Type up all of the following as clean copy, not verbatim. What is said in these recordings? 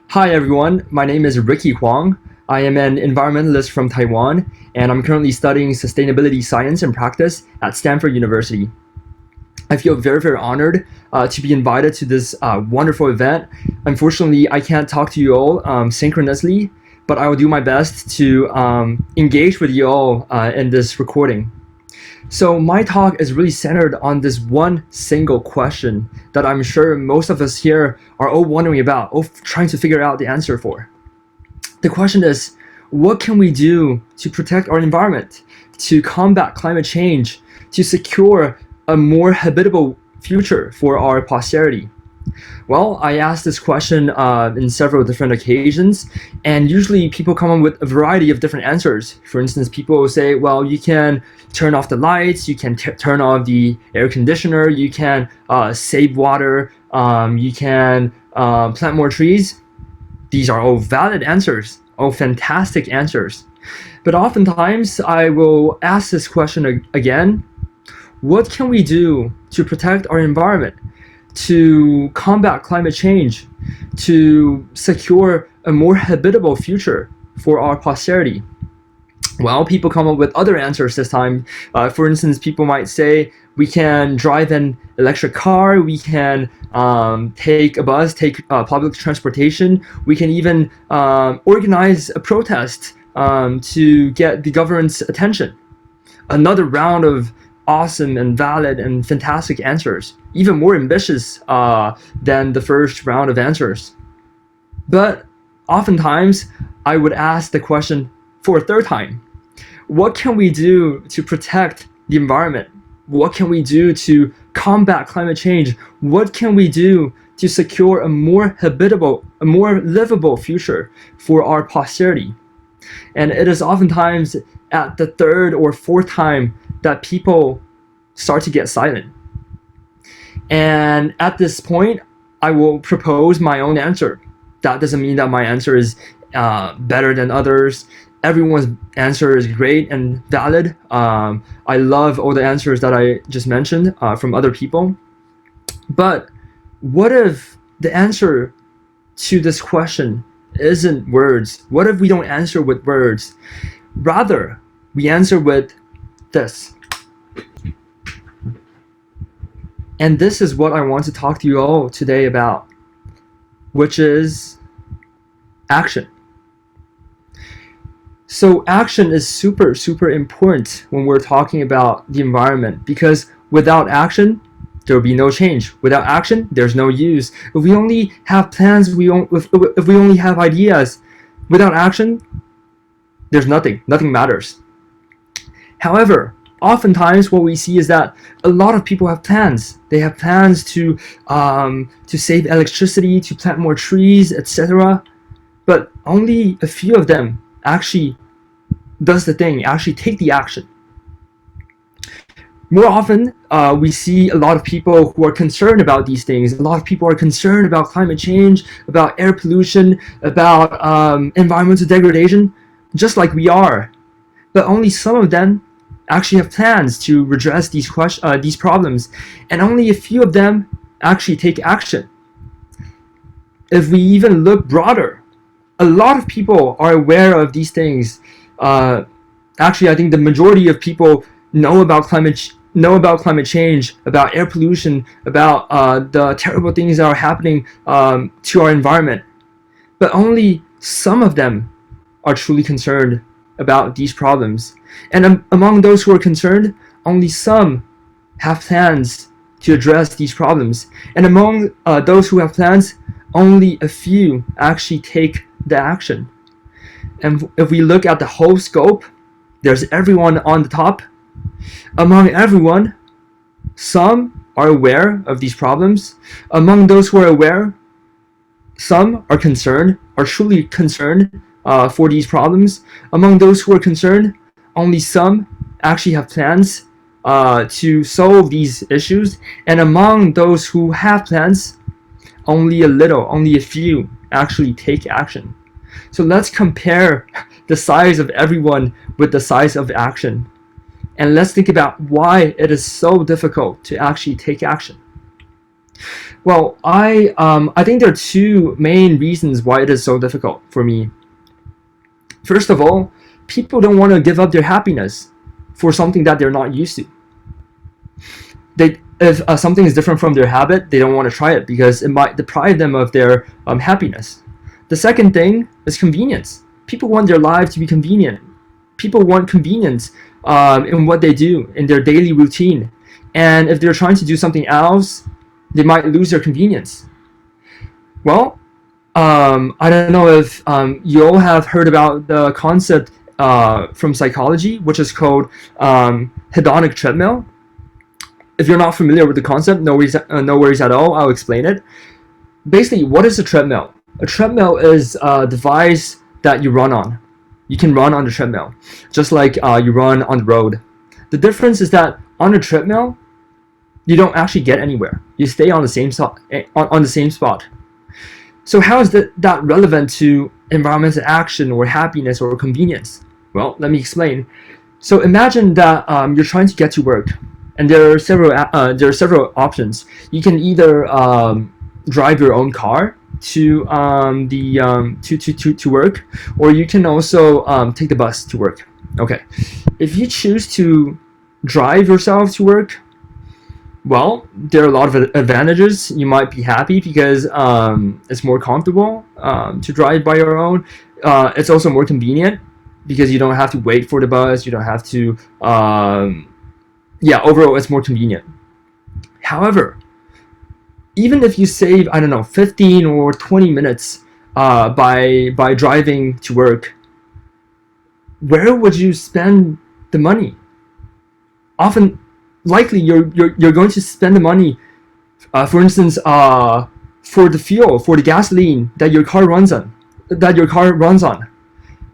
Hi everyone, my name is Ricky Huang. I am an environmentalist from Taiwan, and I'm currently studying sustainability science and practice at Stanford University. I feel very honored to be invited to this wonderful event. Unfortunately, I can't talk to you all synchronously, but I will do my best to engage with you all in this recording. So my talk is really centered on this one single question that I'm sure most of us here are all wondering about, all trying to figure out the answer for. The question is, what can we do to protect our environment, to combat climate change, to secure a more habitable future for our posterity? Well, I asked this question in several different occasions, and usually people come up with a variety of different answers. For instance, people will say, well, you can turn off the lights, you can turn off the air conditioner, you can save water, you can plant more trees. These are all valid answers, all fantastic answers. But oftentimes I will ask this question again, what can we do to protect our environment, to combat climate change, to secure a more habitable future for our posterity? Well, people come up with other answers this time. For instance, people might say we can drive an electric car, we can take a bus, take public transportation, we can even organize a protest to get the government's attention. Another round of awesome and valid and fantastic answers, even more ambitious than the first round of answers. But oftentimes, I would ask the question for a third time. What can we do to protect the environment? What can we do to combat climate change? What can we do to secure a more habitable, a more livable future for our posterity? And it is oftentimes at the third or fourth time that people start to get silent. And at this point, I will propose my own answer. That doesn't mean that my answer is better than others. Everyone's answer is great and valid. I love all the answers that I just mentioned from other people. But what if the answer to this question isn't words? What if we don't answer with words? Rather, we answer with this. And this is what I want to talk to you all today about, which is action. So action is super important when we're talking about the environment, because without action, there will be no change. Without action, there's no use. If we only have plans, if we only have ideas, without action, there's nothing. Nothing matters. However, oftentimes what we see is that a lot of people have plans. They have plans to save electricity, to plant more trees, etc. But only a few of them actually does the thing, actually take the action. More often, we see a lot of people who are concerned about these things. A lot of people are concerned about climate change, about air pollution, about environmental degradation, just like we are. But only some of them actually have plans to redress these problems, and only a few of them actually take action. If we even look broader, a lot of people are aware of these things. Actually, I think the majority of people know about climate change, about air pollution, about the terrible things that are happening to our environment. But only some of them are truly concerned about these problems. And among those who are concerned, only some have plans to address these problems. And among those who have plans, only a few actually take the action. And if we look at the whole scope, there's everyone on the top. Among everyone, some are aware of these problems. Among those who are aware, some are concerned, are truly concerned for these problems. Among those who are concerned, only some actually have plans to solve these issues. And among those who have plans, only a few actually take action. So let's compare the size of everyone with the size of action. And let's think about why it is so difficult to actually take action. Well, I think there are two main reasons why it is so difficult for me. First of all, people don't want to give up their happiness for something that they're not used to. If something is different from their habit, they don't want to try it because it might deprive them of their happiness. The second thing is convenience. People want their lives to be convenient. People want convenience in what they do in their daily routine. And if they're trying to do something else, they might lose their convenience. Well, I don't know if you all have heard about the concept from psychology, which is called hedonic treadmill. If you're not familiar with the concept, no worries at all. I'll explain it. Basically, what is a treadmill? A treadmill is a device that you run on. You can run on the treadmill, just like you run on the road. The difference is that on a treadmill, you don't actually get anywhere. You stay on the same spot. So how is that relevant to environmental action or happiness or convenience? Well, let me explain. So imagine that you're trying to get to work, and there are several options. You can either drive your own car to to work, or you can also take the bus to work. Okay, if you choose to drive yourself to work, well, there are a lot of advantages. You might be happy because it's more comfortable to drive by your own. It's also more convenient because you don't have to wait for the bus. You don't have to. Yeah, overall, it's more convenient. However, even if you save, I don't know, 15 or 20 minutes by driving to work, where would you spend the money? Often, likely, you're going to spend the money, for instance, for the fuel, for the gasoline that your car runs on.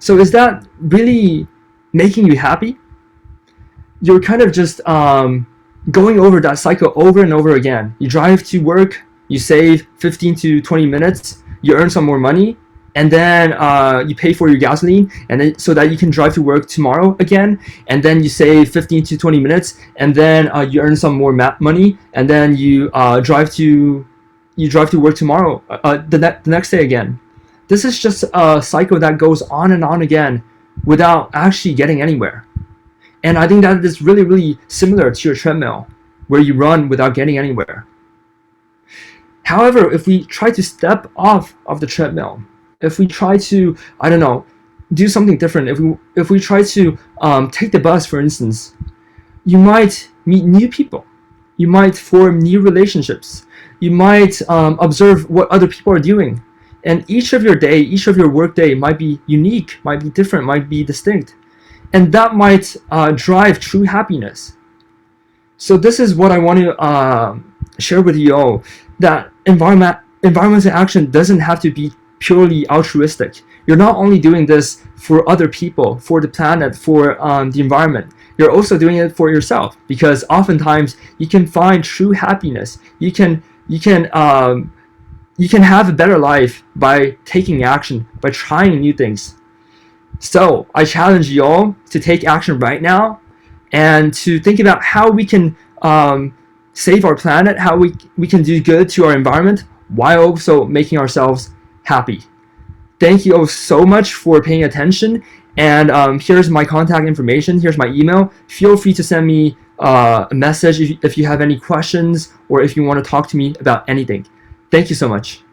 So is that really making you happy? You're kind of just going over that cycle over and over again. You drive to work, you save 15 to 20 minutes, you earn some more money, and then you pay for your gasoline, and then so that you can drive to work tomorrow again, and then you save 15 to 20 minutes, and then you earn some more money, and then you drive to work tomorrow, the next day again. This is just a cycle that goes on and on again without actually getting anywhere. And I think that is really, really similar to your treadmill, where you run without getting anywhere. However, if we try to step off of the treadmill, if we try to, I don't know, do something different, if we try to take the bus, for instance, you might meet new people. You might form new relationships. You might observe what other people are doing. And each of your work day might be unique, might be different, might be distinct. And that might drive true happiness. So this is what I want to share with you all, that environmental action doesn't have to be purely altruistic. You're not only doing this for other people, for the planet, for the environment. You're also doing it for yourself, because oftentimes you can find true happiness. You can have a better life by taking action, by trying new things. So I challenge you all to take action right now and to think about how we can save our planet, how we can do good to our environment while also making ourselves happy. Thank you all so much for paying attention. And here's my contact information. Here's my email. Feel free to send me a message if you have any questions or if you want to talk to me about anything. Thank you so much.